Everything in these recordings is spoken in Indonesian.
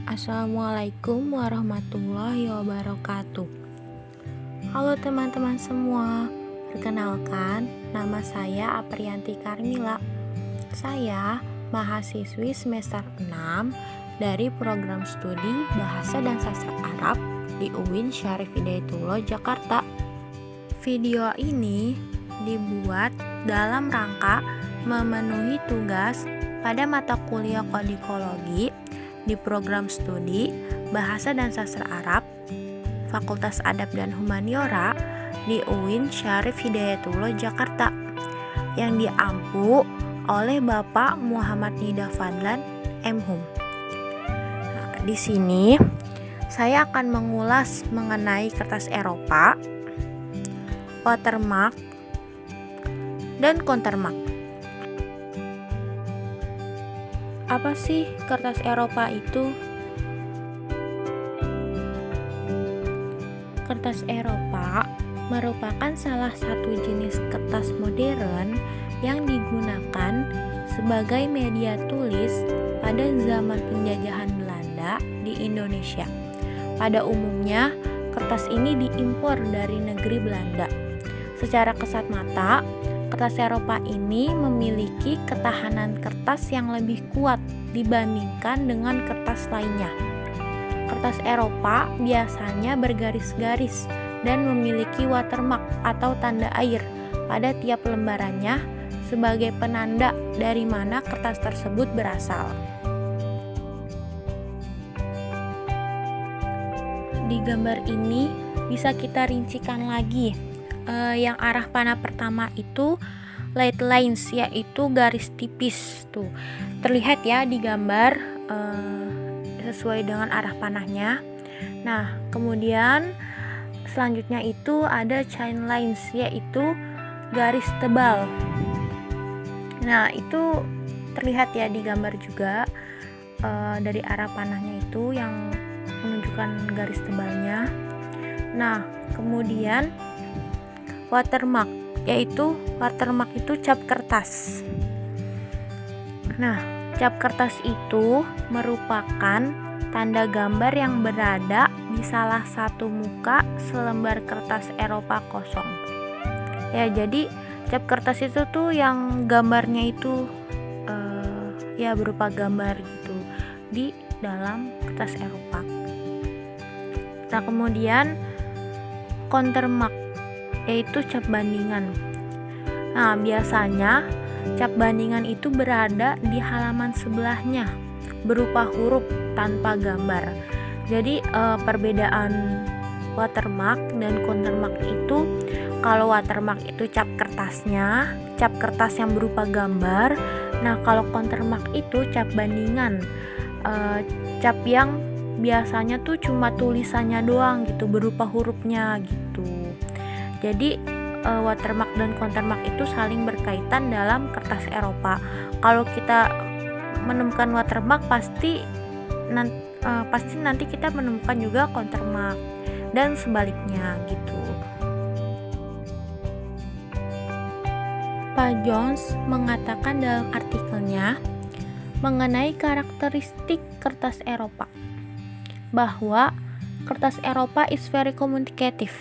Assalamualaikum warahmatullahi wabarakatuh. Halo teman-teman semua, perkenalkan nama saya Apriyanti Karmila. Saya mahasiswi semester 6 dari program studi Bahasa dan Sastra Arab di UIN Syarif Hidayatullah, Jakarta. Video ini dibuat dalam rangka memenuhi tugas pada mata kuliah kodikologi di program studi Bahasa dan Sastra Arab Fakultas Adab dan Humaniora di UIN Syarif Hidayatullah, Jakarta yang diampu oleh Bapak Muhammad Nida Fadlan, MHum. Di sini saya akan mengulas mengenai kertas Eropa, watermark, dan countermark. Apa sih kertas Eropa itu? Kertas Eropa merupakan salah satu jenis kertas modern yang digunakan sebagai media tulis pada zaman penjajahan Belanda di Indonesia. Pada umumnya, kertas ini diimpor dari negeri Belanda. Secara kasat mata, kertas Eropa ini memiliki ketahanan kertas yang lebih kuat dibandingkan dengan kertas lainnya. Kertas Eropa biasanya bergaris-garis dan memiliki watermark atau tanda air pada tiap lembarannya sebagai penanda dari mana kertas tersebut berasal. Di gambar ini bisa kita rincikan lagi. Yang arah panah pertama itu light lines, yaitu garis tipis tuh. Terlihat ya di gambar sesuai dengan arah panahnya. Nah, kemudian selanjutnya itu ada chain lines, yaitu garis tebal. Nah, itu terlihat ya di gambar juga dari arah panahnya itu yang menunjukkan garis tebalnya. Nah, kemudian watermark, yaitu watermark itu cap kertas. Nah, cap kertas itu merupakan tanda gambar yang berada di salah satu muka selembar kertas Eropa kosong. Ya, jadi cap kertas itu tuh yang gambarnya itu ya berupa gambar gitu di dalam kertas Eropa. Nah, kemudian countermark, yaitu cap bandingan. Nah, biasanya cap bandingan itu berada di halaman sebelahnya berupa huruf tanpa gambar. Jadi perbedaan watermark dan countermark itu, kalau watermark itu cap kertasnya, cap kertas yang berupa gambar. Nah, kalau countermark itu cap bandingan, cap yang biasanya tuh cuma tulisannya doang gitu, berupa hurufnya gitu. Jadi watermark dan countermark itu saling berkaitan dalam kertas Eropa. Kalau kita menemukan watermark pasti nanti kita menemukan juga countermark dan sebaliknya gitu. Pak Jones mengatakan dalam artikelnya mengenai karakteristik kertas Eropa bahwa kertas Eropa is very communicative,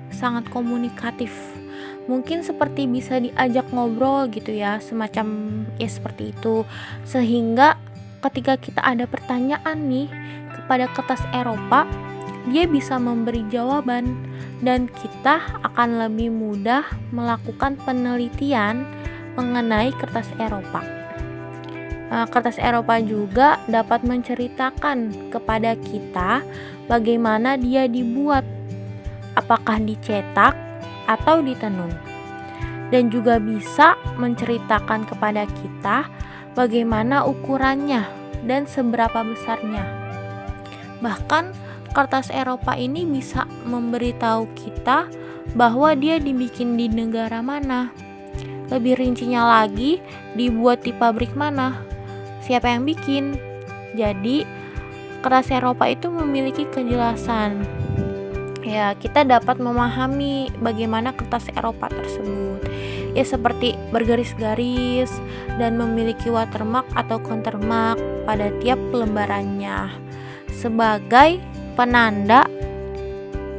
sangat komunikatif. Mungkin seperti bisa diajak ngobrol gitu ya, semacam ya seperti itu. Sehingga ketika kita ada pertanyaan nih kepada kertas Eropa, dia bisa memberi jawaban dan kita akan lebih mudah melakukan penelitian mengenai kertas Eropa. Kertas Eropa juga dapat menceritakan kepada kita bagaimana dia dibuat, apakah dicetak atau ditenun, dan juga bisa menceritakan kepada kita bagaimana ukurannya dan seberapa besarnya. Bahkan kertas Eropa ini bisa memberitahu kita bahwa dia dibikin di negara mana. Lebih rincinya lagi, dibuat di pabrik mana, siapa yang bikin. Jadi kertas Eropa itu memiliki kejelasan. Ya, kita dapat memahami bagaimana kertas Eropa tersebut. Ya, seperti bergaris-garis dan memiliki watermark atau countermark pada tiap lembarannya. sebagai penanda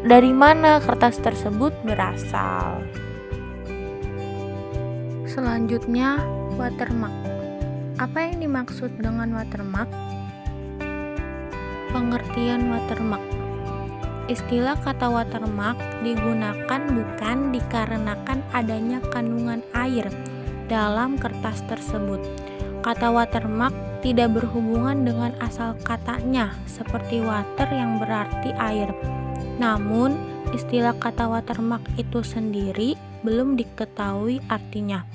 dari mana kertas tersebut berasal. Selanjutnya, watermark. Apa yang dimaksud dengan watermark? Pengertian watermark. Istilah kata watermark digunakan bukan dikarenakan adanya kandungan air dalam kertas tersebut. Kata watermark tidak berhubungan dengan asal katanya seperti water yang berarti air. Namun, istilah kata watermark itu sendiri belum diketahui artinya.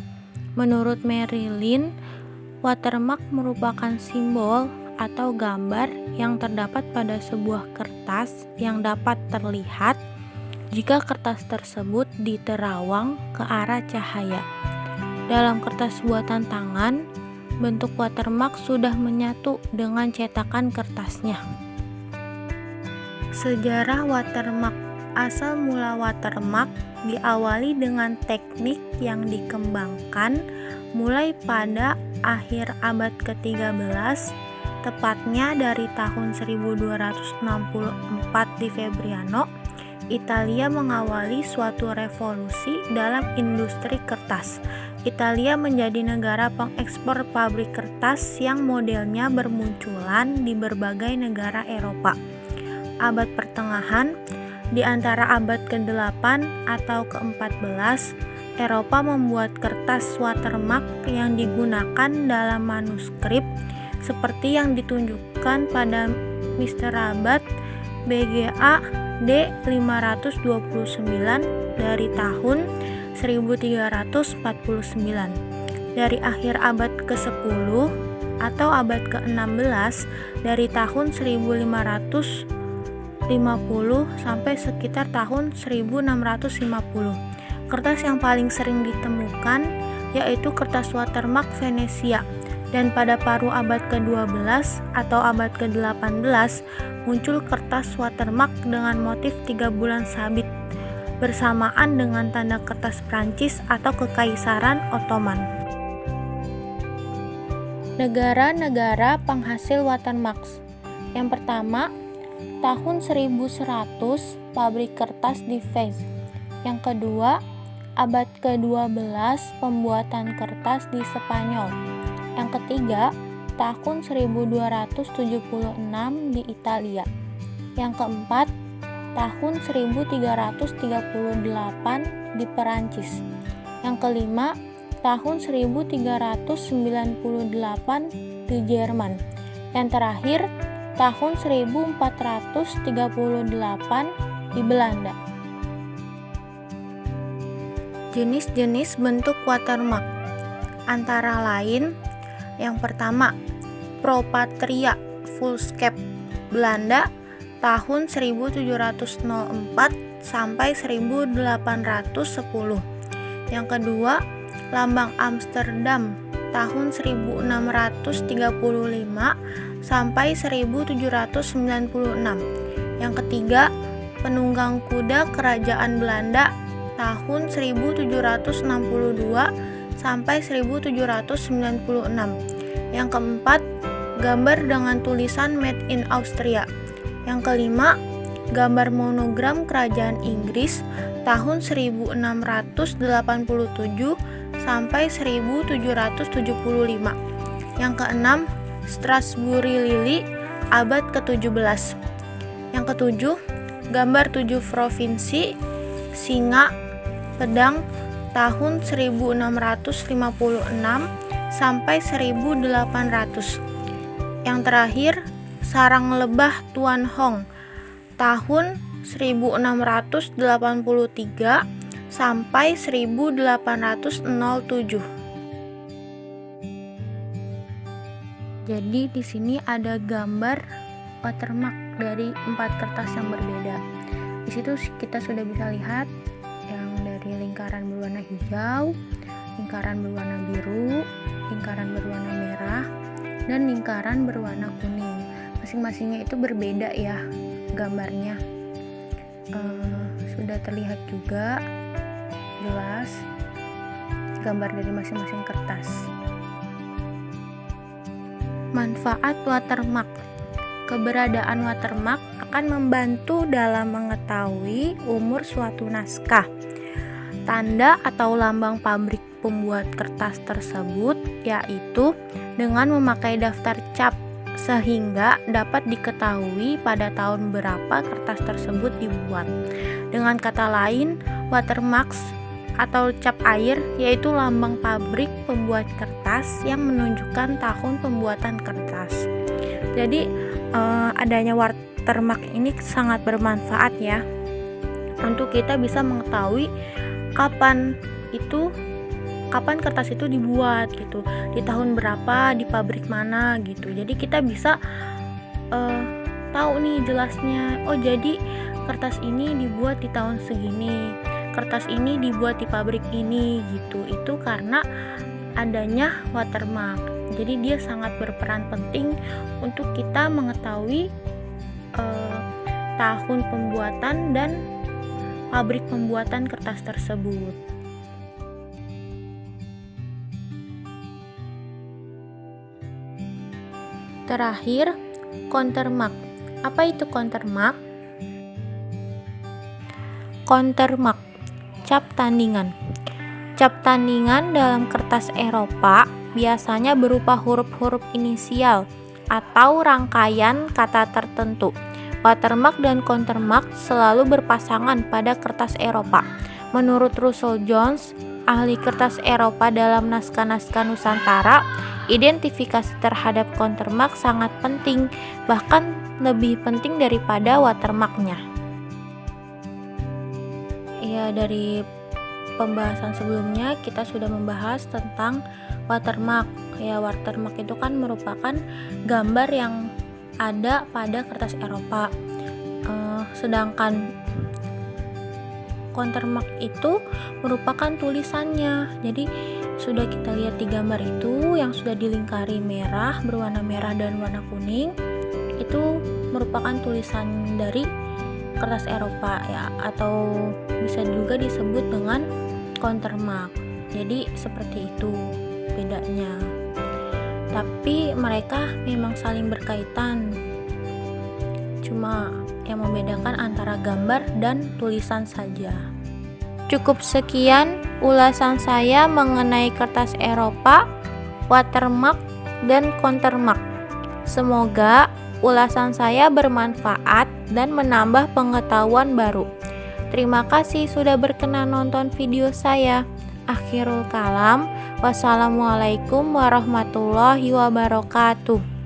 Menurut Marilyn, watermark merupakan simbol atau gambar yang terdapat pada sebuah kertas yang dapat terlihat jika kertas tersebut diterawang ke arah cahaya. Dalam kertas buatan tangan, bentuk watermark sudah menyatu dengan cetakan kertasnya. Sejarah watermark. Asal mula watermark diawali dengan teknik yang dikembangkan mulai pada akhir abad ke-13, tepatnya dari tahun 1264 di Fabriano, Italia mengawali suatu revolusi dalam industri kertas. Italia menjadi negara pengekspor pabrik kertas yang modelnya bermunculan di berbagai negara Eropa. Abad pertengahan, di antara abad ke-8 atau ke-14, Eropa membuat kertas watermark yang digunakan dalam manuskrip seperti yang ditunjukkan pada Mr. Rabat BGA D529 dari tahun 1349. Dari akhir abad ke-10 atau abad ke-16 dari tahun 1550 sampai sekitar tahun 1650. Kertas yang paling sering ditemukan yaitu kertas watermark Venesia, dan pada paruh abad ke-12 atau abad ke-18 muncul kertas watermark dengan motif 3 bulan sabit bersamaan dengan tanda kertas Prancis atau Kekaisaran Ottoman. Negara-negara penghasil watermark. Yang pertama, tahun 1100 pabrik kertas di Fez. Yang kedua, abad ke-12 pembuatan kertas di Spanyol. Yang ketiga, tahun 1276 di Italia. Yang keempat, tahun 1338 di Perancis. Yang kelima, tahun 1398 di Jerman. Yang terakhir, tahun 1438 di Belanda. Jenis-jenis bentuk watermark antara lain, yang pertama, Propatria Fullscape Belanda tahun 1704 sampai 1810. Yang kedua, Lambang Amsterdam tahun 1635 sampai 1796. Yang ketiga, Penunggang Kuda Kerajaan Belanda tahun 1762 sampai 1796. Yang keempat, gambar dengan tulisan Made in Austria. Yang kelima, gambar monogram Kerajaan Inggris tahun 1687 sampai 1775. Yang keenam, Strasbourg Lily abad ke-17. Yang ketujuh, gambar 7 provinsi singa pedang tahun 1656 sampai 1800. Yang terakhir, sarang lebah Tuan Hong tahun 1683 sampai 1807. Jadi di sini ada gambar watermark dari 4 kertas yang berbeda. Di situ kita sudah bisa lihat yang dari lingkaran berwarna hijau, lingkaran berwarna biru, lingkaran berwarna merah, dan lingkaran berwarna kuning. Masing-masingnya itu berbeda ya gambarnya. Sudah terlihat juga jelas gambar dari masing-masing kertas. Manfaat watermark. keberadaan watermark akan membantu dalam mengetahui umur suatu naskah. Tanda atau lambang pabrik pembuat kertas tersebut yaitu dengan memakai daftar cap, sehingga dapat diketahui pada tahun berapa kertas tersebut dibuat. Dengan kata lain, watermarks atau cap air yaitu lambang pabrik pembuat kertas yang menunjukkan tahun pembuatan kertas. Jadi adanya watermark ini sangat bermanfaat ya, untuk kita bisa mengetahui kapan kertas itu dibuat gitu, di tahun berapa, di pabrik mana gitu. Jadi kita bisa tahu nih jelasnya, oh jadi kertas ini dibuat di tahun segini, kertas ini dibuat di pabrik ini gitu. Itu karena adanya watermark. Jadi dia sangat berperan penting untuk kita mengetahui tahun pembuatan dan pabrik pembuatan kertas tersebut. Terakhir, countermark. Apa itu countermark? Countermark, cap tandingan. Cap tandingan dalam kertas Eropa biasanya berupa huruf-huruf inisial atau rangkaian kata tertentu. Watermark dan countermark selalu berpasangan pada kertas Eropa. Menurut Russell Jones, ahli kertas Eropa dalam naskah-naskah Nusantara, identifikasi terhadap countermark sangat penting, bahkan lebih penting daripada watermarknya. Ya, dari pembahasan sebelumnya kita sudah membahas tentang watermark. Ya, watermark itu kan merupakan gambar yang ada pada kertas Eropa. Sedangkan countermark itu merupakan tulisannya. Jadi sudah kita lihat di gambar itu yang sudah dilingkari merah, berwarna merah dan warna kuning, itu merupakan tulisan dari kertas Eropa ya, atau bisa juga disebut dengan countermark. Jadi seperti itu bedanya. Tapi mereka memang saling berkaitan. Cuma yang membedakan antara gambar dan tulisan saja. Cukup sekian ulasan saya mengenai kertas Eropa, watermark, dan countermark. Semoga ulasan saya bermanfaat dan menambah pengetahuan baru. Terima kasih sudah berkenan nonton video saya. Akhirul kalam, wassalamualaikum warahmatullahi wabarakatuh.